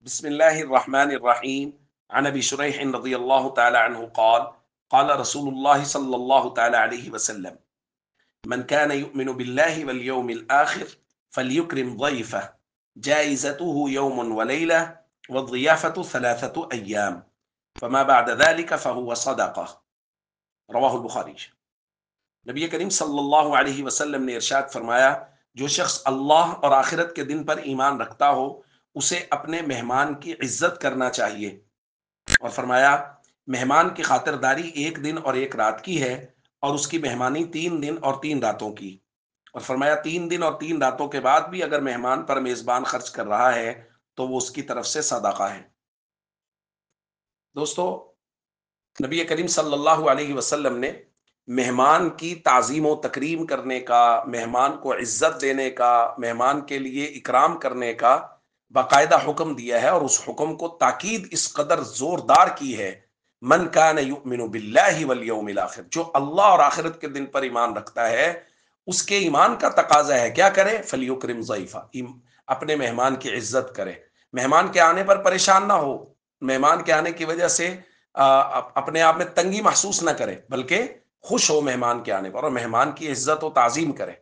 بسم الله الرحمن الرحيم. عن ابي شريح رضي الله تعالى عنه قال قال رسول الله صلى الله تعالى عليه وسلم: من كان يؤمن بالله واليوم الآخر فليكرم ضيفه، جائزته يوم وليلة، والضيافة 3 أيام، فما بعد ذلك فهو صدقة. رواہ البخاری۔ نبی کریم صلی اللہ علیہ وسلم نے ارشاد فرمایا، جو شخص اللہ اور آخرت کے دن پر ایمان رکھتا ہو اسے اپنے مہمان کی عزت کرنا چاہیے، اور فرمایا مہمان کی خاطرداری 1 دن اور 1 رات کی ہے، اور اس کی مہمانی 3 دن اور 3 راتوں کی، اور فرمایا 3 دن اور 3 راتوں کے بعد بھی اگر مہمان پر میزبان خرچ کر رہا ہے تو وہ اس کی طرف سے صدقہ ہے۔ دوستو، نبی کریم صلی اللہ علیہ وسلم نے مہمان کی تعظیم و تکریم کرنے کا، مہمان کو عزت دینے کا، مہمان کے لیے اکرام کرنے کا باقاعدہ حکم دیا ہے، اور اس حکم کو تاکید اس قدر زوردار کی ہے: من کان یؤمن باللہ والیوم الآخر، جو اللہ اور آخرت کے دن پر ایمان رکھتا ہے اس کے ایمان کا تقاضا ہے کیا کرے؟ فلیکرم ضیفہ، اپنے مہمان کی عزت کرے، مہمان کے آنے پر پریشان نہ ہو، مہمان کے آنے کی وجہ سے اپنے آپ میں تنگی محسوس نہ کرے، بلکہ خوش ہو مہمان کے آنے پر، اور مہمان کی عزت و تعظیم کرے۔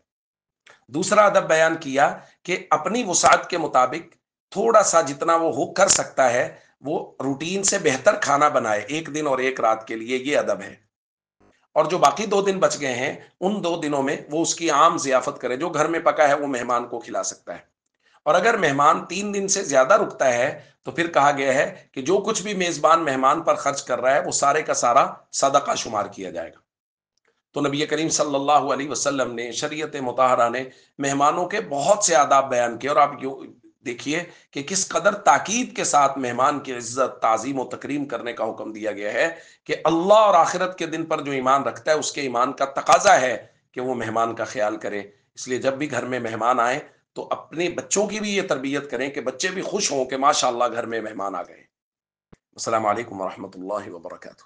دوسرا ادب بیان کیا کہ اپنی وسعت کے مطابق تھوڑا سا جتنا وہ ہو کر سکتا ہے وہ روٹین سے بہتر کھانا بنائے 1 دن اور 1 رات کے لیے، یہ ادب ہے۔ اور جو باقی 2 دن بچ گئے ہیں ان 2 دنوں میں وہ اس کی عام ضیافت کرے، جو گھر میں پکا ہے وہ مہمان کو کھلا سکتا ہے۔ اور اگر مہمان 3 دن سے زیادہ رکتا ہے تو پھر کہا گیا ہے کہ جو کچھ بھی میزبان مہمان پر خرچ کر رہا ہے وہ سارے کا سارا صدقہ شمار کیا جائے گا۔ تو نبی کریم صلی اللہ علیہ وسلم نے، شریعت مطہرہ نے مہمانوں کے بہت سے آداب بیان کیے، اور آپ دیکھیے کہ کس قدر تاکید کے ساتھ مہمان کی عزت، تعظیم و تکریم کرنے کا حکم دیا گیا ہے کہ اللہ اور آخرت کے دن پر جو ایمان رکھتا ہے اس کے ایمان کا تقاضا ہے کہ وہ مہمان کا خیال کرے۔ اس لیے جب بھی گھر میں مہمان آئیں تو اپنے بچوں کی بھی یہ تربیت کریں کہ بچے بھی خوش ہوں کہ ماشاء اللہ گھر میں مہمان آ گئے۔ السلام علیکم ورحمۃ اللہ وبرکاتہ۔